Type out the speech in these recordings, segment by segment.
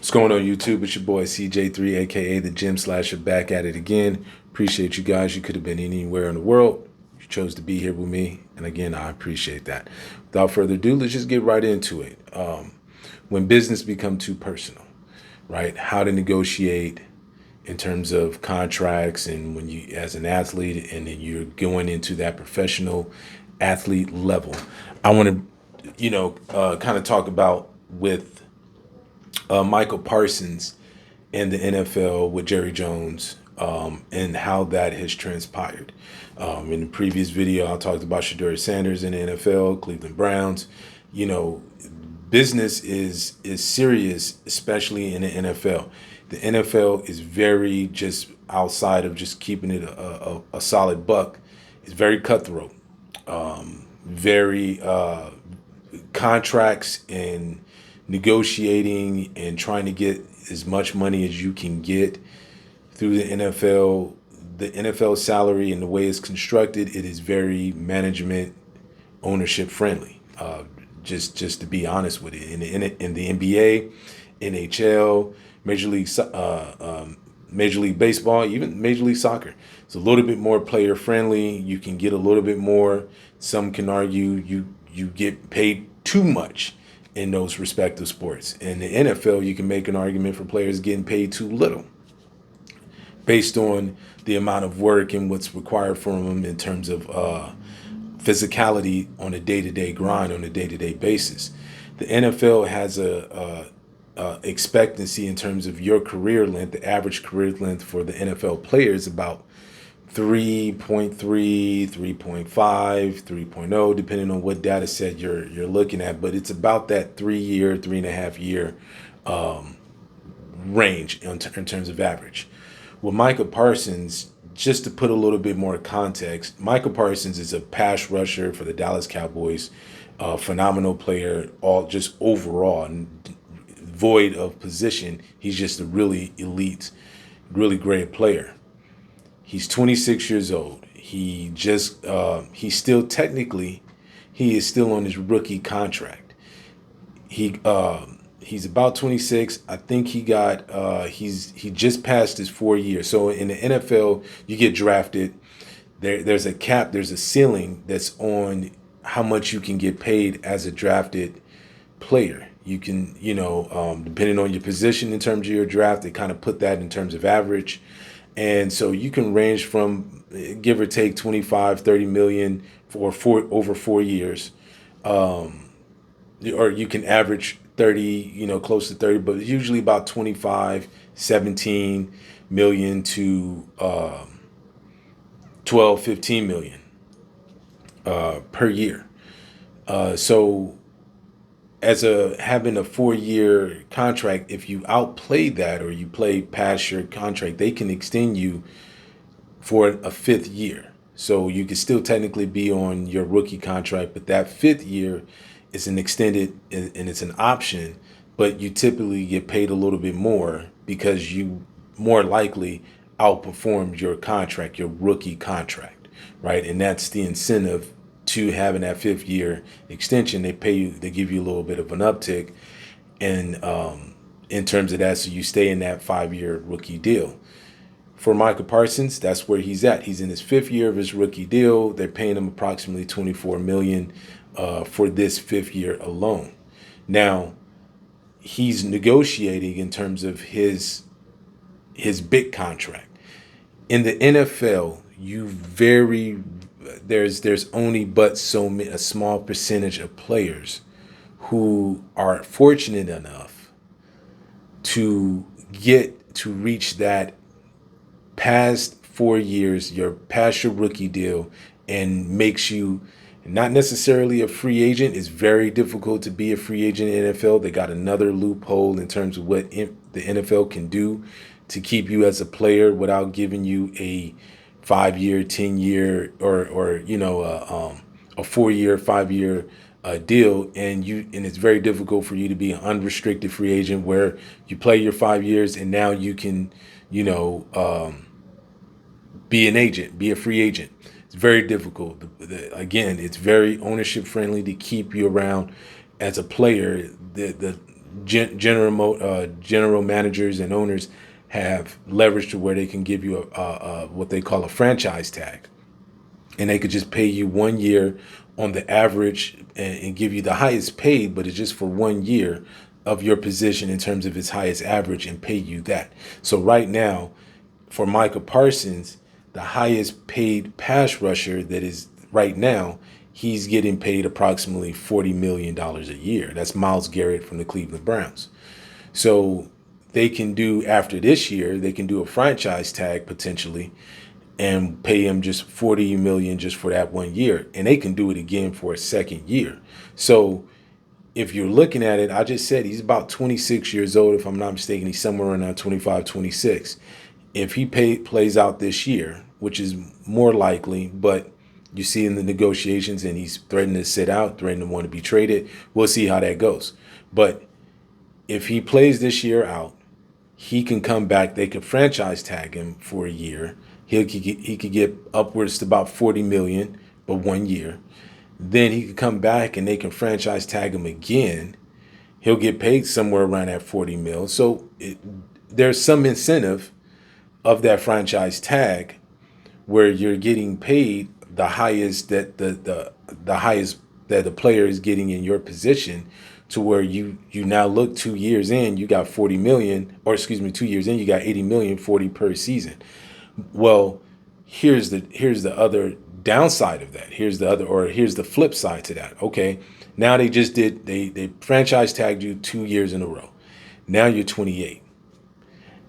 What's going on, YouTube? It's your boy CJ3, aka the Gym Slasher, back at it again. Appreciate you guys. You could have been anywhere in the world. You chose to be here with me, and again, I appreciate that. Without further ado, let's just get right into it. When business become too personal, right? How to negotiate in terms of contracts, and when you, as an athlete, and then you're going into that professional athlete level. I want to, kind of talk about with Michael Parsons in the NFL with Jerry Jones, and how that has transpired. In the previous video, I talked about Shedeur Sanders in the NFL, Cleveland Browns. You know, business is serious, especially in the NFL. The NFL is very just outside of just keeping it a solid buck. It's very cutthroat, very contracts and negotiating and trying to get as much money as you can get through the NFL. The NFL salary and the way it's constructed, it is very management ownership friendly. Just to be honest with it, in the NBA, NHL, Major League Baseball, even Major League Soccer, it's a little bit more player friendly. You can get a little bit more. Some can argue you get paid too much in those respective sports. In the NFL, you can make an argument for players getting paid too little based on the amount of work and what's required from them in terms of physicality on a day-to-day grind, on a day-to-day basis. The NFL has a expectancy in terms of your career length. The average career length for the NFL player is about 3.3, 3.5, 3.0, depending on what data set you're looking at. But it's about that 3.5 year range in terms of average. With Micah Parsons, just to put a little bit more context, Micah Parsons is a pass rusher for the Dallas Cowboys, phenomenal player, all just overall, void of position. He's just a really elite, really great player. He's 26 years old. He is still on his rookie contract. He's about 26. I think he just passed his 4 years. So in the NFL, you get drafted. There's a cap, there's a ceiling that's on how much you can get paid as a drafted player. You can, depending on your position in terms of your draft, they kind of put that in terms of average. And so you can range from give or take 25, 30 million for over 4 years. Or you can average 30, close to 30, but usually about 25, 17 million to 12, 15 million per year. So as having a 4 year contract, if you outplay that or you play past your contract, they can extend you for a 5th year. So you can still technically be on your rookie contract, but that 5th year is an extended and it's an option, but you typically get paid a little bit more because you more likely outperformed your contract, your rookie contract, right? And that's the incentive to having that 5th year extension. They give you a little bit of an uptick in terms of that, so you stay in that 5-year rookie deal. For Micah Parsons, that's where he's at. He's in his 5th year of his rookie deal. They're paying him approximately $24 million for this 5th year alone. Now, he's negotiating in terms of his big contract. In the NFL, there's only but a small percentage of players who are fortunate enough to reach that past 4 years, past your rookie deal, and makes you not necessarily a free agent. It's very difficult to be a free agent in the NFL. They got another loophole in terms of what the NFL can do to keep you as a player without giving you a 5-year, 10-year, or a 4-year, 5-year deal, and it's very difficult for you to be an unrestricted free agent where you play your 5 years and now you can, be an agent, be a free agent. It's very difficult. Again, it's very ownership friendly to keep you around as a player. The general managers and owners have leverage to where they can give you a what they call a franchise tag, and they could just pay you 1 year on the average and give you the highest paid, but it's just for 1 year of your position in terms of its highest average and pay you that. So right now, for Micah Parsons, the highest paid pass rusher that is right now, he's getting paid approximately $40 million a year. That's Myles Garrett from the Cleveland Browns. So they can do, after this year, they can do a franchise tag potentially and pay him just 40 million just for that 1 year. And they can do it again for a second year. So if you're looking at it, I just said he's about 26 years old. If I'm not mistaken, he's somewhere around 25, 26. If he plays out this year, which is more likely, but you see in the negotiations and he's threatening to sit out, threatening to want to be traded, we'll see how that goes. But if he plays this year out, he can come back. They could franchise tag him for a year. He could get upwards to about 40 million, but 1 year. Then he could come back and they can franchise tag him again. He'll get paid somewhere around that 40 mil. So there's some incentive of that franchise tag where you're getting paid the highest that the highest that the player is getting in your position, to where you now look 2 years in, you got 40 million, or excuse me, 2 years in, you got 80 million, 40 per season. Well, here's the other downside of that. Here's the flip side to that. Okay, now they franchise tagged you 2 years in a row. Now you're 28.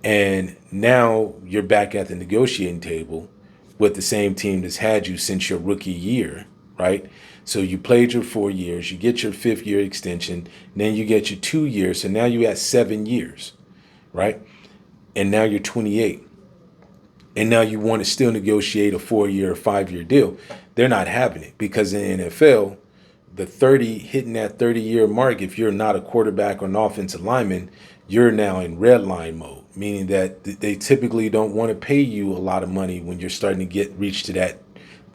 And now you're back at the negotiating table with the same team that's had you since your rookie year, right? So you played your 4 years, you get your 5th year extension, then you get your 2 years. So now you at 7 years, right? And now you're 28. And now you want to still negotiate a 4-year or 5-year deal. They're not having it, because in the NFL, hitting that 30-year mark, if you're not a quarterback or an offensive lineman, you're now in red line mode, meaning that they typically don't want to pay you a lot of money when you're starting to reach to that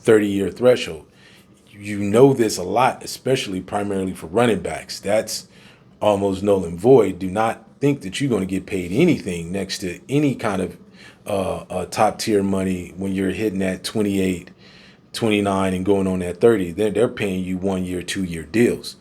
30-year threshold. You know this a lot, especially primarily for running backs. That's almost null and void. Do not think that you're going to get paid anything next to any kind of top tier money when you're hitting that 28, 29 and going on that 30. They're paying you 1 year, 2 year deals.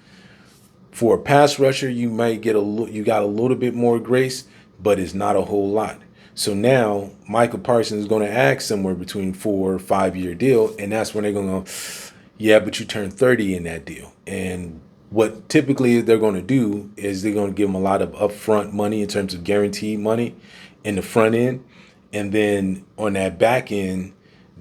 For a pass rusher, you might you got a little bit more grace, but it's not a whole lot. So now Micah Parsons is going to ask somewhere between 4 or 5 year deal, and that's when they're going to go, yeah, but you turn 30 in that deal. And what typically they're going to do is they're going to give him a lot of upfront money in terms of guaranteed money in the front end. And then on that back end,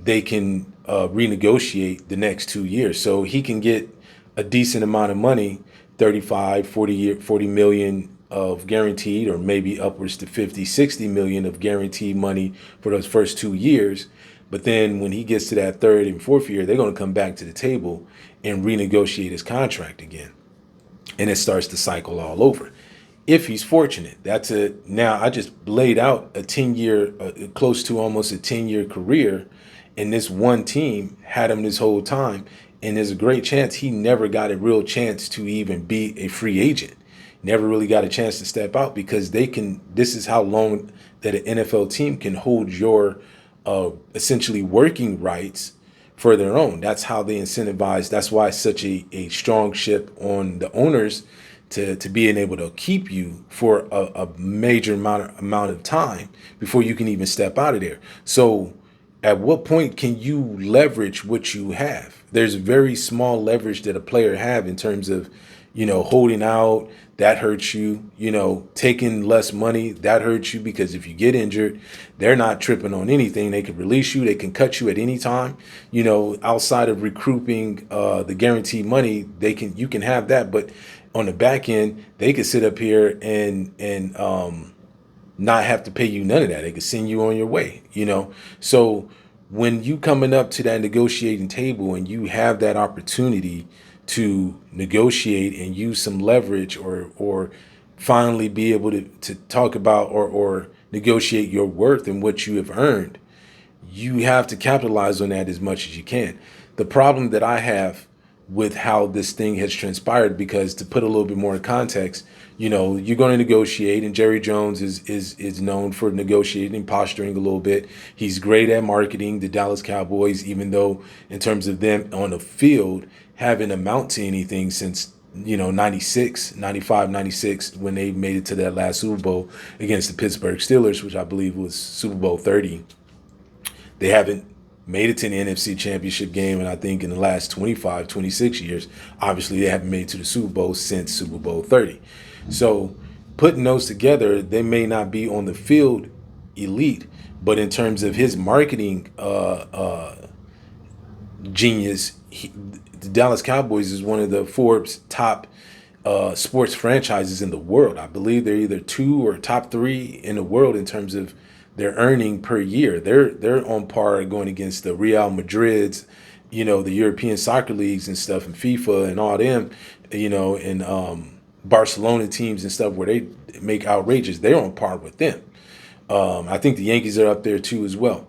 they can renegotiate the next 2 years. So he can get a decent amount of money, 35, 40 million of guaranteed, or maybe upwards to 50, 60 million of guaranteed money for those first 2 years. But then when he gets to that 3rd and 4th year, they're going to come back to the table and renegotiate his contract again. And it starts to cycle all over. If he's fortunate, now I just laid out a 10-year, close to almost a 10-year career, and this one team had him this whole time. And there's a great chance he never got a real chance to even be a free agent. Never really got a chance to step out, because this is how long that an NFL team can hold your essentially working rights for their own. That's how they incentivize. That's why it's such a strong ship on the owners to being able to keep you for a major amount of time before you can even step out of there. So at what point can you leverage what you have? There's very small leverage that a player have in terms of, holding out. That hurts you. Taking less money, that hurts you, because if you get injured, they're not tripping on anything. They can release you. They can cut you at any time. Outside of recouping the guaranteed money, you can have that. But on the back end, they could sit up here and not have to pay you none of that. They could send you on your way, So when you coming up to that negotiating table and you have that opportunity to negotiate and use some leverage, or finally be able to talk about or negotiate your worth and what you have earned, you have to capitalize on that as much as you can. The problem that I have with how this thing has transpired, because to put a little bit more in context, You're going to negotiate, and Jerry Jones is known for negotiating, posturing a little bit. He's great at marketing the Dallas Cowboys, even though in terms of them on the field haven't amount to anything since 96, 95, 96, when they made it to that last Super Bowl against the Pittsburgh Steelers, which I believe was Super Bowl 30. They haven't made it to the NFC Championship game, and I think in the last 25, 26 years, obviously they haven't made it to the Super Bowl since Super Bowl 30. So putting those together, they may not be on the field elite, but in terms of his marketing genius, the Dallas Cowboys is one of the Forbes top sports franchises in the world. I believe they're either 2 or top 3 in the world in terms of their earning per year. They're on par going against the Real Madrids, the European soccer leagues and stuff, and FIFA and all them, and Barcelona teams and stuff where they make outrageous. They're on par with them. I think the Yankees are up there too as well.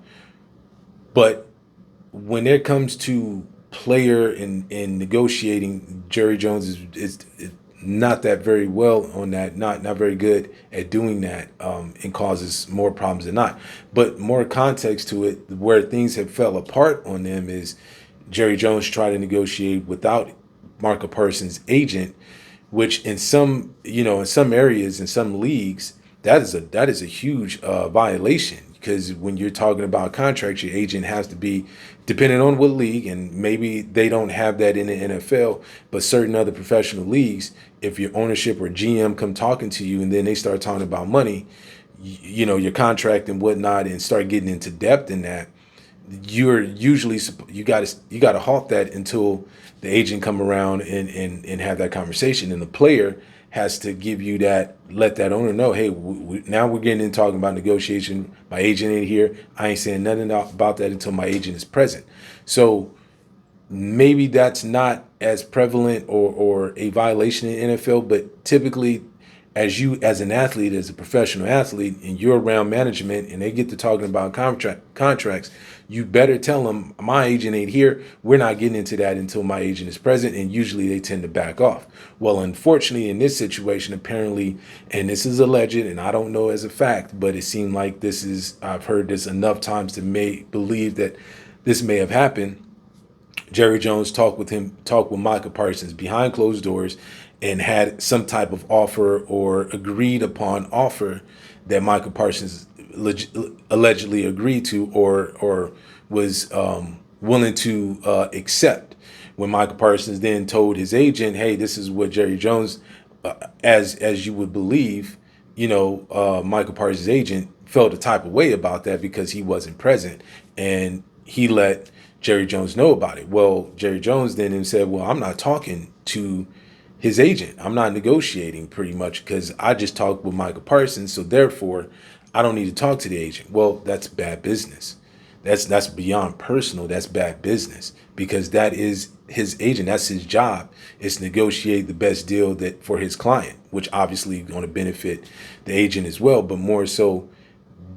But when it comes to player and negotiating, Jerry Jones is not that very well on that, not very good at doing that, and causes more problems than not. But more context to it, where things have fell apart on them is Jerry Jones tried to negotiate without Micah Parsons' agent, which in some areas, in some leagues, that is a huge violation. Because when you're talking about contracts, your agent has to be, depending on what league, and maybe they don't have that in the NFL, but certain other professional leagues, if your ownership or GM come talking to you and then they start talking about money, your contract and whatnot, and start getting into depth in that, you're usually, you got to halt that until the agent come around and have that conversation, and the player has to give you that, let that owner know, hey, now we're getting into talking about negotiation. My agent ain't here. I ain't saying nothing about that until my agent is present. So maybe that's not as prevalent or a violation in the NFL, but typically as an athlete, as a professional athlete, and you're around management and they get to talking about contracts, you better tell them, my agent ain't here. We're not getting into that until my agent is present. And usually they tend to back off. Well, unfortunately, in this situation, apparently, and this is alleged, and I don't know as a fact, but it seemed like I've heard this enough times to believe that this may have happened. Jerry Jones talked with Micah Parsons behind closed doors and had some type of offer or agreed upon offer that Micah Parsons allegedly agreed to or was willing to accept. When Micah Parsons then told his agent, hey, this is what Jerry Jones, as you would believe, Micah Parsons' agent felt a type of way about that because he wasn't present, and he let Jerry Jones know about it. Well, Jerry Jones then said, well, I'm not talking to his agent. I'm not negotiating, pretty much, because I just talked with Micah Parsons, so therefore I don't need to talk to the agent. Well, that's bad business. That's beyond personal. That's bad business, because that is his agent. That's his job, is to negotiate the best deal that for his client, which obviously going to benefit the agent as well, but more so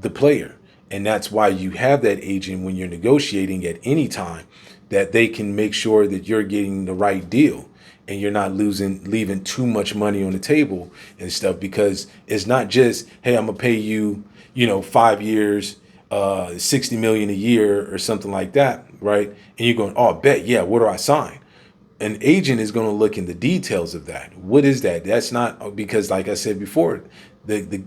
the player. And that's why you have that agent when you're negotiating at any time, that they can make sure that you're getting the right deal and you're not leaving too much money on the table and stuff, because it's not just, hey, I'm gonna pay you, 5 years, 60 million a year or something like that, right? And you're going, oh, bet, yeah, what do I sign? An agent is going to look in the details of that. What is that? That's not, because like I said before, the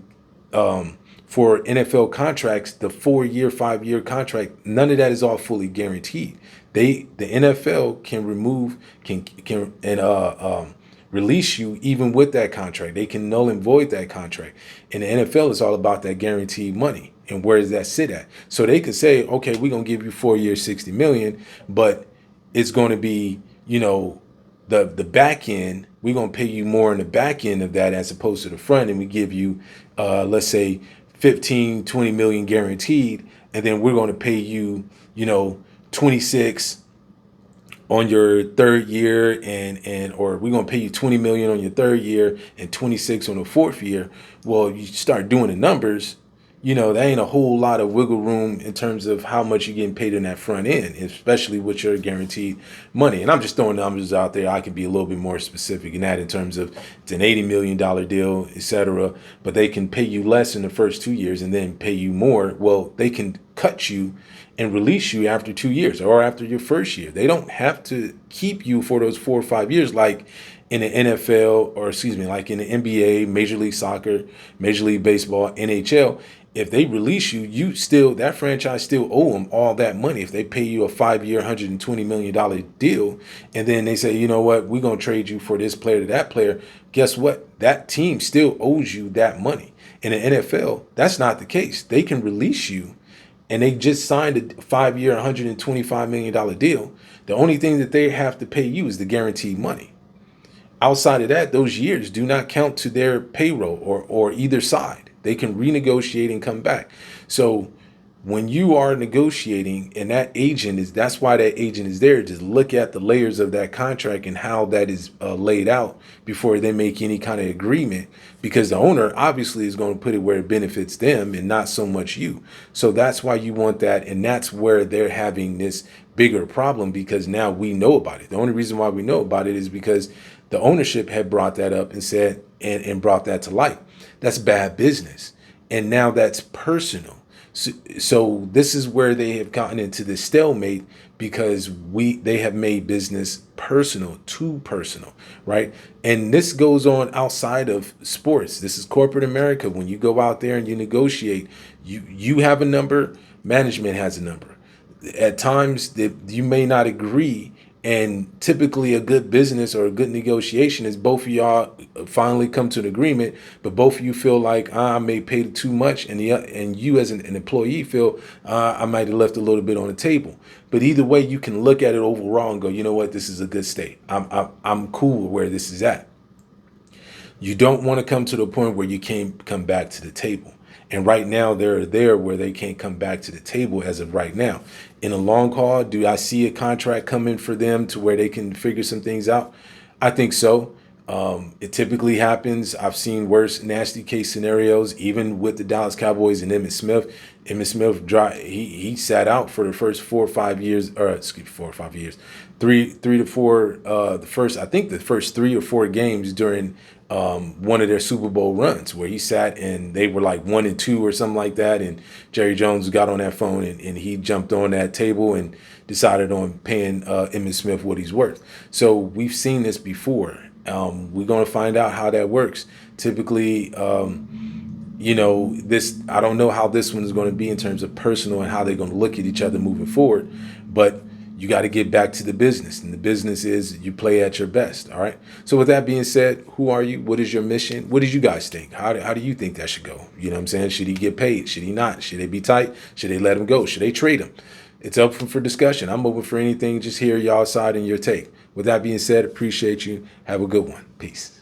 for NFL contracts, the 4-year, 5-year contract, none of that is all fully guaranteed. The NFL can release you even with that contract. They can null and void that contract. And the NFL is all about that guaranteed money. And where does that sit at? So they could say, okay, we're going to give you 4 years, 60 million, but it's going to be, the back end, we're going to pay you more in the back end of that as opposed to the front. And we give you, let's say 15, 20 million guaranteed. And then we're going to pay you, 26 on your third year, or we're going to pay you 20 million on your third year and 26 on the fourth year. Well, you start doing the numbers, there ain't a whole lot of wiggle room in terms of how much you're getting paid in that front end, especially with your guaranteed money. And I'm just throwing numbers out there. I can be a little bit more specific in that in terms of it's an $80 million deal, et cetera, but they can pay you less in the first 2 years and then pay you more. Well, they can cut you and release you after 2 years or after your first year. They don't have to keep you for those 4 or 5 years like in the NFL, or excuse me, like in the NBA, Major League Soccer, Major League Baseball, NHL. If they release you, that franchise still owe them all that money. If they pay you a 5-year, $120 million deal, and then they say, you know what, we're going to trade you for this player to that player, guess what? That team still owes you that money. In the NFL, that's not the case. They can release you, and they just signed a 5-year, $125 million deal. The only thing that they have to pay you is the guaranteed money. Outside of that, those years do not count to their payroll or either side. They can renegotiate and come back. So when you are negotiating, and that's why that agent is there, to look at the layers of that contract and how that is laid out before they make any kind of agreement, because the owner obviously is going to put it where it benefits them and not so much you. So that's why you want that. And that's where they're having this bigger problem, because now we know about it. The only reason why we know about it is because the ownership had brought that up and said, and brought that to light. That's bad business. And now that's personal. So this is where they have gotten into this stalemate, because they have made business personal, too personal, right? And this goes on outside of sports. This is corporate America. When you go out there and you negotiate, you have a number, management has a number. At times that you may not agree. And typically a good business or a good negotiation is both of y'all finally come to an agreement, but both of you feel like I may pay too much, and you as an employee feel I might have left a little bit on the table. But either way, you can look at it overall and go, you know what, this is a good state. I'm cool with where this is at. You don't want to come to the point where you can't come back to the table. And right now, they're there where they can't come back to the table as of right now. In a long haul, do I see a contract coming for them to where they can figure some things out? I think so. It typically happens. I've seen worse, nasty case scenarios, even with the Dallas Cowboys and Emmitt Smith. Emmitt Smith, he sat out for the first 4 or 5 years, or excuse me, 4 or 5 years, three to four. The first 3 or 4 games during one of their Super Bowl runs, where he sat and they were like 1-2 or something like that. And Jerry Jones got on that phone and he jumped on that table and decided on paying Emmitt Smith what he's worth. So we've seen this before. We're going to find out how that works. Typically, I don't know how this one is going to be in terms of personal and how they're going to look at each other moving forward, but you got to get back to the business, and the business is you play at your best. All right. So with that being said, who are you? What is your mission? What did you guys think? How do you think that should go? You know what I'm saying? Should he get paid? Should he not? Should they be tight? Should they let him go? Should they trade him? It's up for discussion. I'm open for anything. Just hear y'all side and your take. With that being said, appreciate you. Have a good one. Peace.